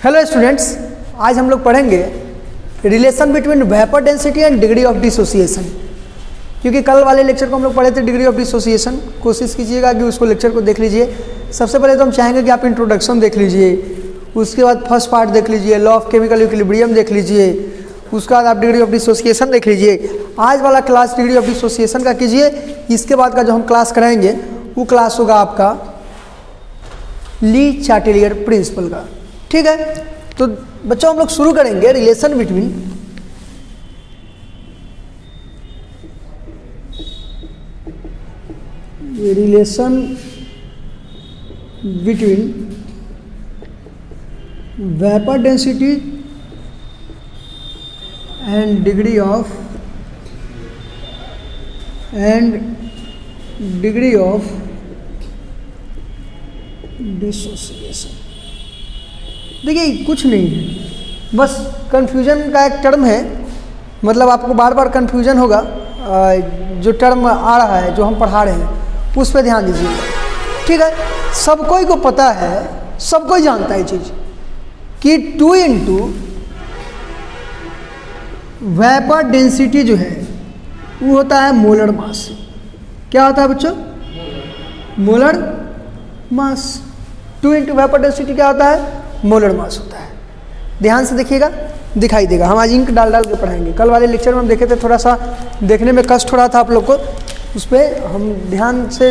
Hello students, आज हम लोग पढ़ेंगे relation between vapour density and degree of dissociation. क्योंकि कल वाले लेक्चर को हम लोग पढ़े थे डिग्री ऑफ डिसोसिएशन। कोशिश कीजिएगा कि उसको लेक्चर को देख लीजिए। सबसे पहले तो हम चाहेंगे कि आप इंट्रोडक्शन देख लीजिए, उसके बाद फर्स्ट पार्ट देख लीजिए, लॉ ऑफ केमिकल इक्विलिब्रियम देख लीजिए, उसके बाद आप डिग्री ऑफ डिसोसिएशन देख लीजिए। आज वाला क्लास डिग्री ऑफ डिसोसिएशन का कीजिए। इसके बाद का जो हम क्लास कराएंगे वो क्लास होगा आपका ली चाटेलियर प्रिंसिपल का। ठीक है, तो बच्चों हम लोग शुरू करेंगे relation between vapour density and degree of dissociation. देखिए कुछ नहीं है, बस कन्फ्यूजन का एक टर्म है, मतलब आपको बार बार कन्फ्यूजन होगा। जो टर्म आ रहा है जो हम पढ़ा रहे हैं उस पर ध्यान दीजिएगा। ठीक है, सब कोई को पता है, सब कोई जानता है ये चीज़ कि 2 इंटू वेपर डेंसिटी जो है वो होता है मोलर मास। क्या होता है बच्चों? Molar mass. 2 into vapour density क्या होता है? मोलर मास होता है। ध्यान से देखिएगा, दिखाई देगा। हम आज इंक डाल डाल के पढ़ाएंगे। कल वाले लेक्चर में हम देखे थे, थोड़ा सा देखने में कष्ट हो रहा था आप लोग को, उस पर हम ध्यान से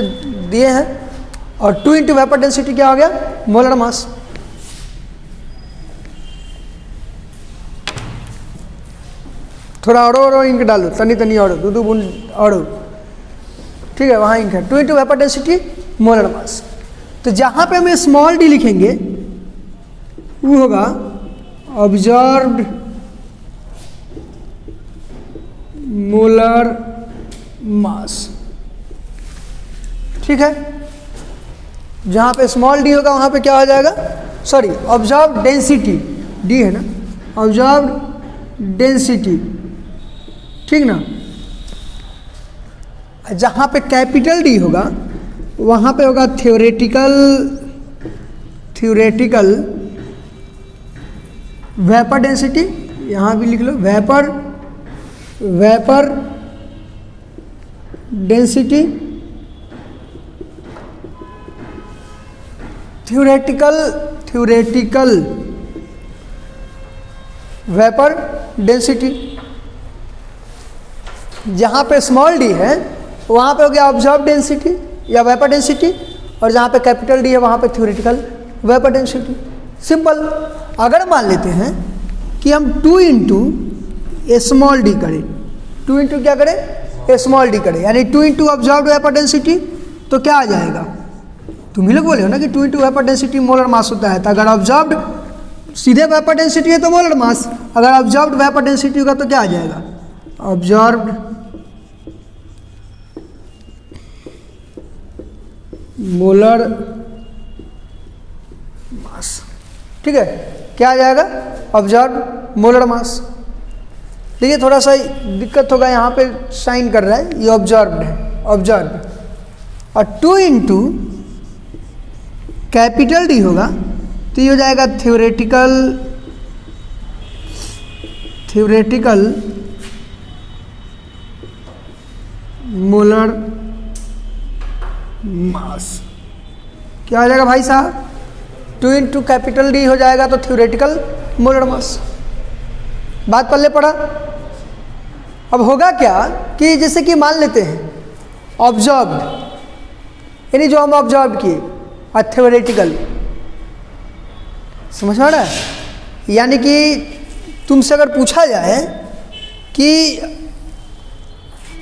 दिए हैं। और 2 इंटू वेपर डेंसिटी क्या हो गया? Molar mass. थोड़ा और इंक डालो, तनी तनी और दो बूंद और। ठीक है, वहाँ इंक है। 2 into vapour density molar mass. तो जहाँ पे हम स्मॉल डी लिखेंगे वो होगा ऑब्जर्व्ड मोलर मास। ठीक है, जहाँ पे स्मॉल डी होगा वहाँ पे क्या हो जाएगा? सॉरी, ऑब्जर्व्ड डेंसिटी, डी है ना, ऑब्जर्व्ड डेंसिटी। ठीक ना। जहाँ पे कैपिटल डी होगा वहाँ पे होगा थ्योरेटिकल वेपर डेंसिटी। यहाँ भी लिख लो vapour density, theoretical vapour density. जहाँ पे स्मॉल डी है वहाँ पे हो गया ऑब्जर्व डेंसिटी या वेपर डेंसिटी, और जहाँ पे कैपिटल डी है वहाँ पे थ्योरेटिकल वेपर डेंसिटी। सिंपल। अगर मान लेते हैं कि हम 2 इंटू स्मॉल डी करें, 2 इंटू क्या करें? स्मॉल डी करें, यानी 2 इंटू ऑब्जर्व्ड वेपर डेंसिटी, तो क्या आ जाएगा? तुम ही लोग बोले हो ना कि 2 into vapour density molar mass होता है। तो अगर ऑब्जर्व्ड सीधे वेपर डेंसिटी है तो मोलर मास, अगर ऑब्जर्व्ड वेपर डेंसिटी होगा तो क्या आ जाएगा? ऑब्जर्व्ड मोलर मास। ठीक है, क्या आ जाएगा? Observe molar mass. देखिए थोड़ा सा दिक्कत होगा, यहाँ पे साइन कर रहा है, ये ऑब्जर्व्ड है, ऑब्जर्व। और 2 इंटू कैपिटल डी होगा तो ये हो जाएगा थ्योरेटिकल मोलर मास। क्या हो जाएगा भाई साहब? 2 इंटू कैपिटल डी हो जाएगा तो थ्योरेटिकल मोलर मास। बात पल्ले पड़ा। अब होगा क्या कि जैसे कि मान लेते हैं ऑब्जर्व्ड, यानी जो हम ऑब्जर्व किए, और थ्योरेटिकल, समझ में आ रहा है? यानी कि तुमसे अगर पूछा जाए कि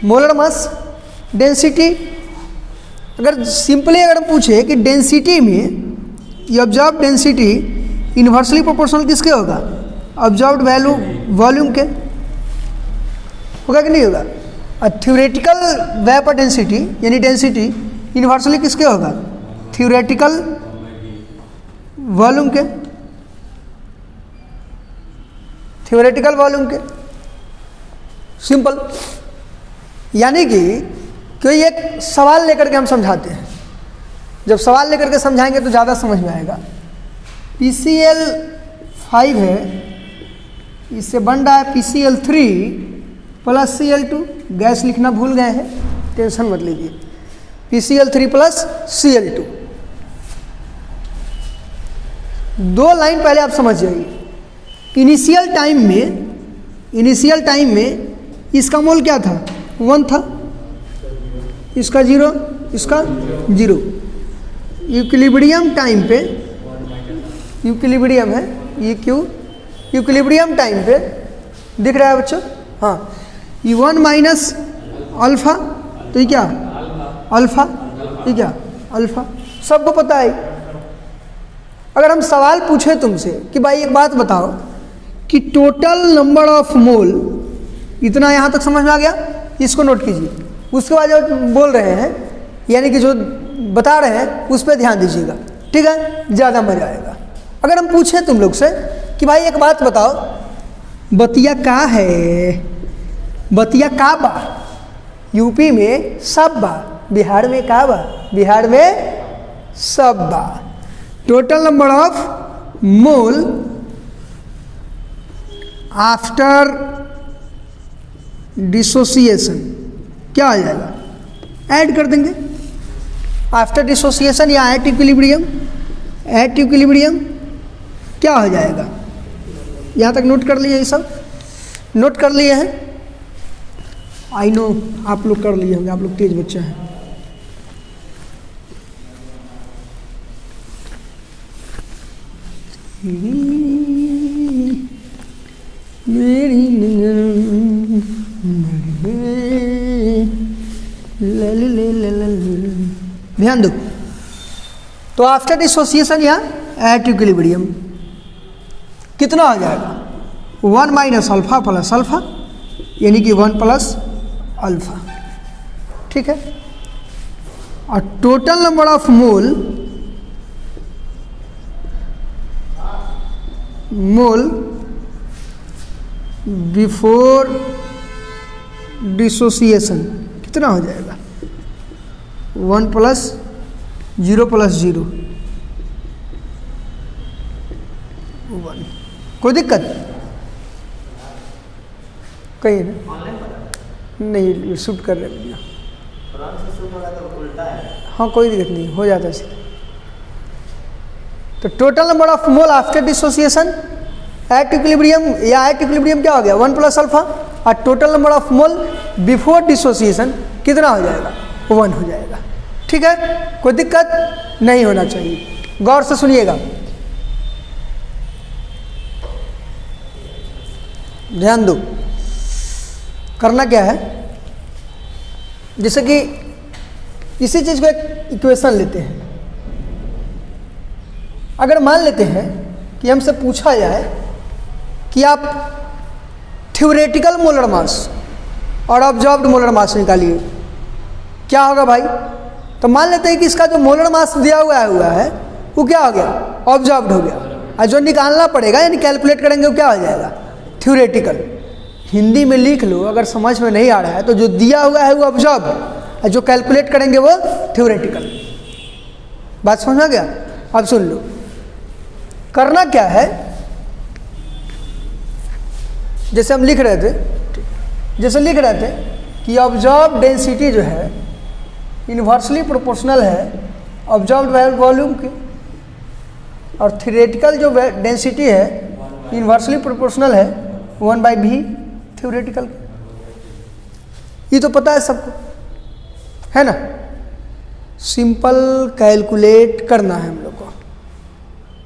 मोलर मास डेंसिटी, अगर सिंपली अगर हम पूछे कि डेंसिटी में ये ऑब्जर्व्ड डेंसिटी इन्वर्सली प्रोपोर्शनल किसके होगा? ऑब्जर्व्ड वैल्यू वॉल्यूम के। होगा कि नहीं होगा? और थ्योरेटिकल वेपर डेंसिटी यानी डेंसिटी इन्वर्सली किसके होगा? थ्योरेटिकल वॉल्यूम के, थ्योरेटिकल वॉल्यूम के। सिंपल। यानी कि कोई एक सवाल लेकर के हम समझाते हैं, जब सवाल लेकर के समझाएंगे तो ज़्यादा समझ में आएगा। PCl 5 है, इससे बन रहा है PCl3 प्लस Cl2। गैस लिखना भूल गए हैं, टेंशन मत लीजिए। PCl3 plus Cl2। दो लाइन पहले आप समझ जाइए। इनिशियल टाइम में इसका मोल क्या था? 1 था, इसका 0, इसका 0। इक्विलिब्रियम टाइम पे, इक्विलिब्रियम है ये क्यों, इक्विलिब्रियम टाइम पे दिख रहा है बच्चों? हाँ, ये 1 माइनस अल्फा, तो ये क्या अल्फा, ये क्या अल्फा, सबको पता है। अगर हम सवाल पूछे तुमसे कि भाई एक बात बताओ कि टोटल नंबर ऑफ मोल, इतना यहाँ तक समझ में आ गया, इसको नोट कीजिए। उसके बाद जो बोल रहे हैं यानी कि जो बता रहे हैं उस पर ध्यान दीजिएगा, ठीक है, ज़्यादा मजा आएगा। अगर हम पूछे तुम लोग से कि भाई एक बात बताओ, बतिया का है, बतिया का बा, यूपी में सब बा, बिहार में का बा, बिहार में सब बा। Total number of mole after dissociation क्या आ जाएगा? ऐड कर देंगे आफ्टर डिसोसिएशन या एट इक्विलिब्रियम, एट इक्विलिब्रियम क्या हो जाएगा? यहाँ तक नोट कर लिए, ये सब नोट कर लिए हैं? आई नो आप लोग कर लिए होंगे, आप लोग तेज बच्चे हैं। मेरी ध्यान दो। तो आफ्टर डिसोसिएशन या एट इक्विलिब्रियम कितना आ जाएगा? 1 माइनस अल्फा प्लस अल्फा, यानी कि 1 प्लस अल्फा, ठीक है। और total number of mole before dissociation कितना हो जाएगा? 1 प्लस 0 प्लस 0, 1। कोई दिक्कत कहीं नहीं? शूट कर रहे हैं, हाँ कोई दिक्कत नहीं, हो जाता है। तो total number of mole after dissociation at equilibrium या एट इक्विलिब्रियम क्या हो गया? 1 प्लस अल्फा। और total number of mole before dissociation कितना हो जाएगा? 1 हो जाएगा, ठीक है। कोई दिक्कत नहीं होना चाहिए, गौर से सुनिएगा, ध्यान दो। करना क्या है, जैसे कि इसी चीज़ को एक इक्वेशन लेते हैं। अगर मान लेते हैं कि हमसे पूछा जाए कि आप थ्योरेटिकल मोलर मास और ऑब्जर्व्ड मोलर मास निकालिए, क्या होगा भाई? तो मान लेते हैं कि इसका जो मोलर मास दिया हुआ है वो क्या हो गया? ऑब्जर्व्ड हो गया। और जो निकालना पड़ेगा यानी कैलकुलेट करेंगे वो क्या हो जाएगा? थ्योरेटिकल। हिंदी में लिख लो, अगर समझ में नहीं आ रहा है तो जो दिया हुआ है वो ऑब्जर्व्ड, और जो कैलकुलेट करेंगे वो थ्योरेटिकल। बात समझ में आ गया? अब सुन लो, करना क्या है, जैसे हम लिख रहे थे कि ऑब्जर्व डेंसिटी जो है इन्वर्सली प्रोपोर्शनल है ऑब्जर्व्ड वॉल्यूम की, और थ्योरेटिकल जो डेंसिटी है इन्वर्सली प्रोपोर्शनल है 1/v थ्योरेटिकल। ये तो पता है सबको, है ना? सिंपल कैलकुलेट करना है हम लोग को,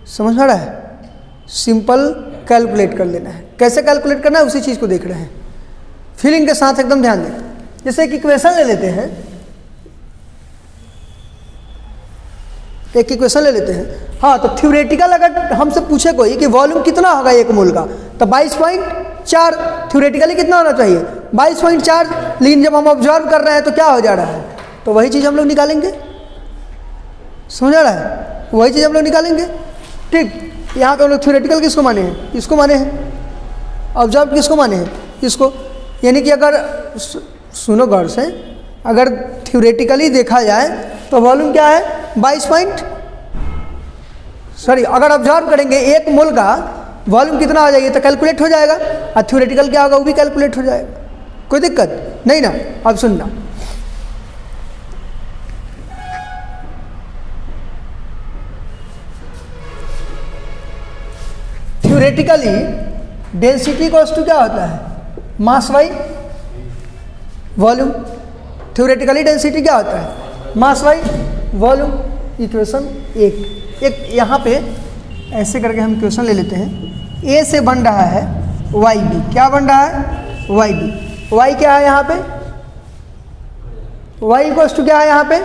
समझ में आ रहा है? सिंपल कैलकुलेट कर लेना है। कैसे कैलकुलेट करना है उसी चीज़ को देख रहे हैं, फीलिंग के साथ एकदम ध्यान दें। जैसे एक इक्वेशन ले लेते हैं, एक इक्वेशन ले लेते हैं। हाँ, तो थ्योरेटिकल अगर हमसे पूछे कोई कि वॉल्यूम कितना होगा 1 मोल का, तो 22.4 थ्योरेटिकली कितना होना चाहिए? 22.4। लेकिन जब हम ऑब्जर्व कर रहे हैं तो क्या हो जा रहा है? तो वही चीज़ हम लोग निकालेंगे, समझ आ रहा है? वही चीज़ हम लोग निकालेंगे, ठीक। यहाँ पे हम लोग थ्योरेटिकल किसको माने हैं? इसको माने हैं। ऑब्जर्व किसको माने हैं? इसको। यानी कि अगर सुनो गौर से, अगर थ्योरेटिकली देखा जाए तो वॉल्यूम क्या है? 22 पॉइंट, अगर ऑब्जर्व करेंगे 1 मोल का वॉल्यूम कितना हो जाएगी तो कैलकुलेट हो जाएगा, और थ्योरेटिकल क्या होगा वो भी कैलकुलेट हो जाएगा, कोई दिक्कत नहीं ना। अब सुनना, थ्योरेटिकली डेंसिटी कॉस्ट टू क्या होता है, मास बाई वॉल्यूम। थ्योरेटिकली डेंसिटी क्या होता है, मास बाई वॉल्यूम। इक्वेशन एक यहाँ पे ऐसे करके हम इक्वेशन ले लेते हैं। ए से बन रहा है वाई बी, क्या बन रहा है वाई बी। वाई क्या है यहाँ पे, वाई इक्वल्स टू क्या है यहाँ पे,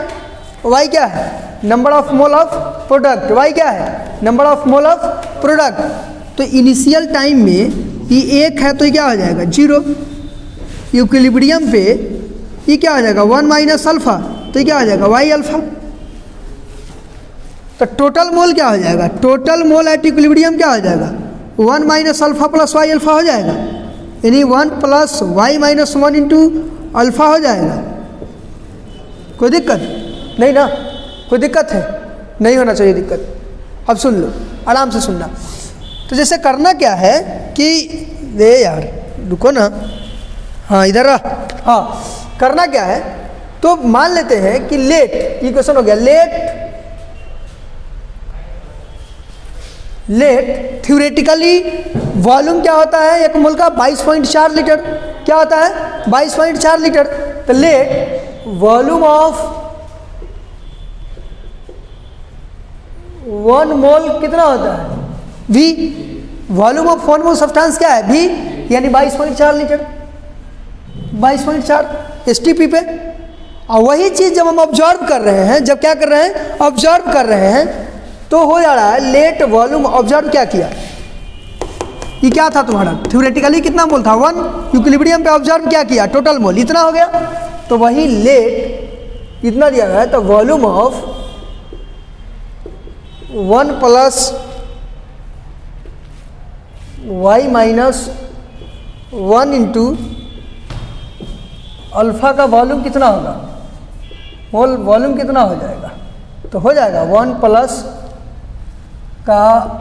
वाई क्या है number of mole of product, Y क्या है number of mole of product. तो इनिशियल टाइम में ये 1 है तो ये क्या हो जाएगा 0, इक्विलिब्रियम पे ये क्या हो जाएगा 1 माइनस अल्फा, तो ये क्या हो जाएगा वाई अल्फा। तो टोटल मोल क्या हो जाएगा, टोटल मोल एट इक्विलिब्रियम क्या हो जाएगा 1 minus alpha plus Y alpha हो जाएगा, यानी 1 plus Y minus 1 into alpha हो जाएगा। कोई दिक्कत नहीं ना, कोई दिक्कत है नहीं होना चाहिए दिक्कत। अब सुन लो, आराम से सुनना। तो जैसे करना क्या है कि दे यार रुको ना, हाँ इधर आ, हाँ करना क्या है, तो मान लेते हैं कि लेट, ये क्वेश्चन हो गया लेट थ्योरेटिकली वॉल्यूम क्या होता है एक मोल का 22.4 लीटर, क्या होता है 22.4 लीटर। तो लेट वॉल्यूम ऑफ 1 मोल कितना होता है V, volume of 1 mole substance क्या है V, यानी 22.4 लीटर, 22.4 STP पे। और वही चीज़ जब हम ऑब्जर्व कर रहे हैं, जब क्या कर रहे हैं ऑब्जर्व कर रहे हैं, तो हो जा रहा है लेट वॉल्यूम। ऑब्जर्व क्या किया, ये क्या था तुम्हारा थ्योरेटिकली कितना मोल था 1, इक्विलिब्रियम पे ऑब्जर्व क्या किया टोटल मोल इतना हो गया, तो वही लेट इतना दिया गया है। तो volume of 1 plus Y minus 1 into alpha का वॉल्यूम कितना होगा, मोल वॉल्यूम कितना हो जाएगा, तो हो जाएगा 1 प्लस का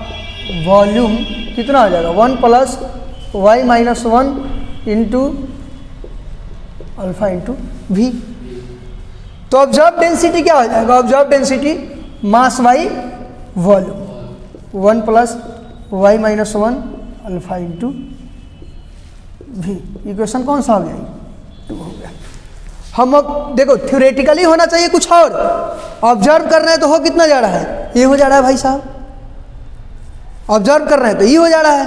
वॉल्यूम कितना हो जाएगा 1 plus Y minus 1 into alpha into V. तो ऑब्जर्व डेंसिटी क्या हो जाएगा, observe density mass by volume 1 plus Y minus 1 alpha into V. Equation कौन सा हो गया 2 हो गया। हम अब देखो थ्योरेटिकली होना चाहिए कुछ और, ऑब्जर्व कर रहे हैं तो हो कितना जा रहा है, ये हो जा रहा है भाई साहब, ऑब्जर्व कर रहे हैं तो ये हो जा रहा है,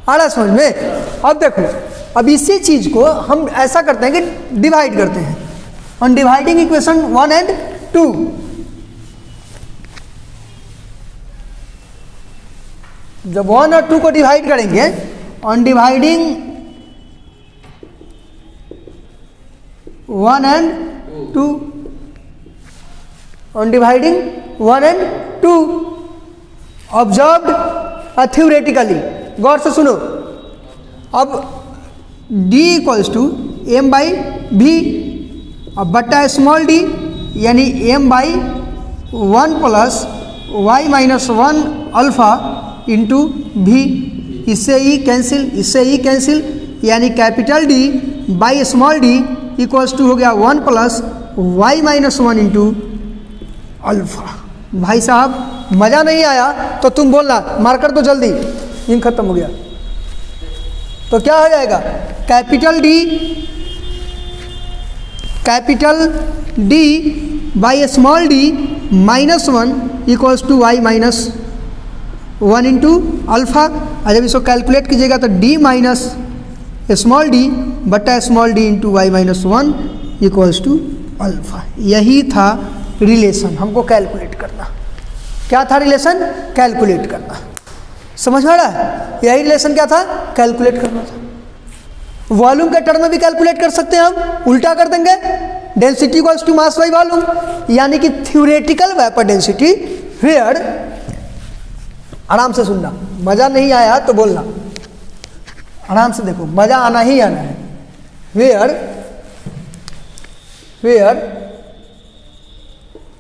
आ रहा है समझ में। अब देखो, अब इसी चीज को हम ऐसा करते हैं कि डिवाइड करते हैं ऑन डिवाइडिंग इक्वेशन 1 एंड 2। जब 1 और 2 को डिवाइड करेंगे on dividing 1 and 2, on dividing 1 and 2 observed theoretically. गौर से सुनो, अब D equals to M by भी, अब बट्टा स्मॉल d यानी m by 1 plus Y minus 1 alpha into भी। इससे ई कैंसिल, इससे ई कैंसिल, यानी capital D by small d equals to हो गया 1 plus Y minus 1 into alpha. भाई साहब मज़ा नहीं आया तो तुम बोलना, मार्कर तो जल्दी, इंक खत्म हो गया। तो क्या हो जाएगा capital D by small d minus 1 equals to Y minus 1 into alpha. और जब इसको कैलकुलेट कीजिएगा तो D माइनस स्मॉल d बटा small d into Y minus 1 equals to alpha. यही था रिलेशन हमको कैलकुलेट करना। क्या था रिलेशन, कैलकुलेट करना। समझ में आ रहा है, यही रिलेशन क्या था, कैलकुलेट करना था। वॉल्यूम के टर्म में भी कैलकुलेट कर सकते हैं हम, उल्टा कर देंगे, density equals to mass by volume, यानी कि थ्योरेटिकल वेपर डेंसिटी वेयर, आराम से सुनना, मज़ा नहीं आया तो बोलना, आराम से देखो, मज़ा आना ही आना है। Where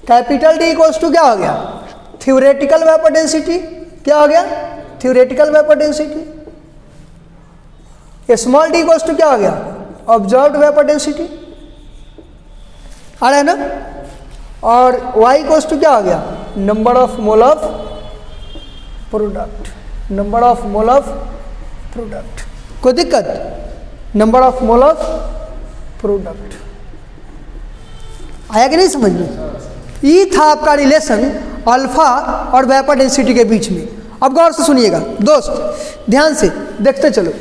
capital D equals to क्या हो गया, थ्योरेटिकल वेपर डेंसिटी, क्या हो गया theoretical vapour density, small D equals to क्या हो गया, ऑब्जर्व्ड वेपर डेंसिटी, आ रहा है ना, और y इक्वल्स टू क्या हो गया, number of mole of product, number of mole of product, कोई दिक्कत, number of mole of product, आया कि नहीं समझ में। ये था आपका रिलेशन अल्फा और वेपर डेंसिटी के बीच में। अब गौर से सुनिएगा दोस्त, ध्यान से देखते चलो।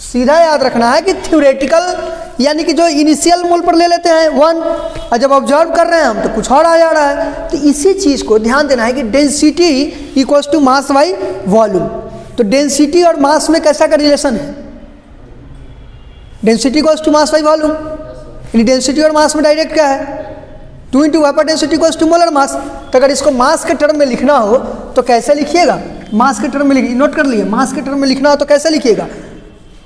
सीधा याद रखना है कि थ्योरेटिकल यानी कि जो इनिशियल मोल पर ले लेते हैं 1, और जब ऑब्जर्व कर रहे हैं हम तो कुछ और आ जा रहा है। तो इसी चीज़ को ध्यान देना है कि density equals to mass by volume. तो डेंसिटी और मास में कैसा का रिलेशन है, density equals to mass by volume, यानी डेंसिटी और मास में डायरेक्ट क्या है, 2 into vapour density equals to molar mass. तो अगर इसको मास के टर्म में लिखना हो तो कैसे लिखिएगा, मास के टर्म में लिखिए, नोट कर लिए, मास के टर्म में लिखना हो तो कैसे लिखिएगा,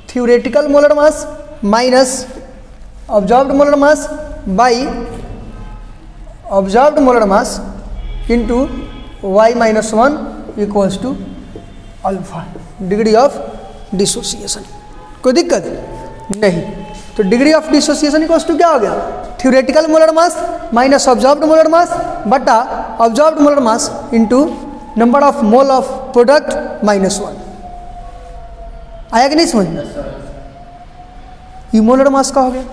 theoretical molar mass minus observed molar mass by observed molar mass into y minus 1 equals to alpha, degree of dissociation. कोई दिक्कत नहीं। तो degree of dissociation equals to क्या हो गया, theoretical molar mass minus observed molar mass बटा observed molar mass into number of mole of product minus 1। आया कि नहीं समझ में, ये मोलर मास का हो गया,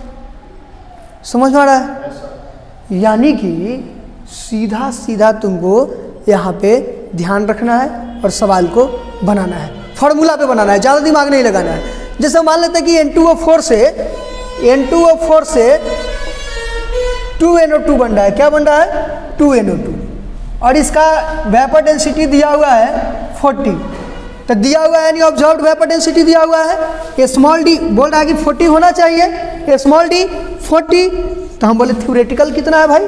समझ में आ रहा है। यानी कि सीधा सीधा तुमको यहाँ पे ध्यान रखना है और सवाल को बनाना है, फॉर्मूला पे बनाना है, ज़्यादा दिमाग नहीं लगाना है। जैसे मान लेते हैं कि N2O4 से 2NO2 बन रहा है, क्या बन रहा है, 2NO2, और इसका वेपर डेंसिटी दिया हुआ है 40। तो दिया हुआ है यानी ऑब्जर्व्ड वेपर डेंसिटी दिया हुआ है, स्मॉल डी बोल रहा है कि 40 होना चाहिए, स्मॉल डी 40। तो हम बोले थ्योरेटिकल कितना है भाई,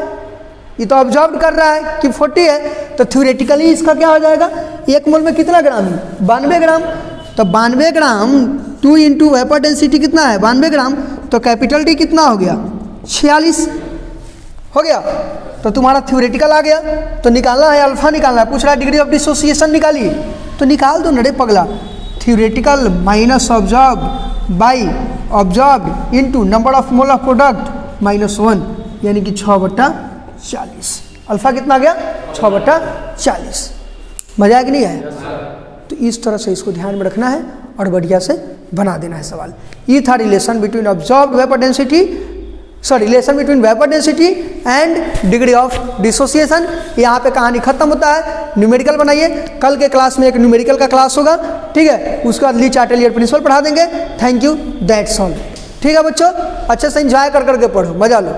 ये तो ऑब्जर्व्ड कर रहा है कि 40 है, तो थ्योरेटिकली इसका क्या हो जाएगा, 1 मोल में कितना ग्राम है, 92 ग्राम। तो 92 ग्राम 2 इंटू वेपर डेंसिटी कितना है, 92 ग्राम, तो कैपिटल डी कितना हो गया, 46 हो गया। तो तुम्हारा थ्योरेटिकल आ गया। तो निकालना है अल्फा, निकालना है, पूछ रहा है डिग्री ऑफ डिसोसिएशन निकालिए, तो निकाल दो नरे पगला, theoretical minus observe by observe into number of mole of product minus 1, यानी कि 6/40। अल्फा कितना आ गया, 6/40। मजा आया कि नहीं आया। तो इस तरह से इसको ध्यान में रखना है और बढ़िया से बना देना है सवाल। ये था relation between observed vapour density, relation between vapour density and degree of dissociation. यहाँ पे कहानी खत्म होता है। न्यूमेरिकल बनाइए, कल के क्लास में एक न्यूमेरिकल का क्लास होगा, ठीक है, उसके बाद ली चार्टेलियर प्रिंसिपल पढ़ा देंगे। Thank you, that's all. ठीक है बच्चों, अच्छे से एंजॉय कर करके पढ़ो, मजा लो।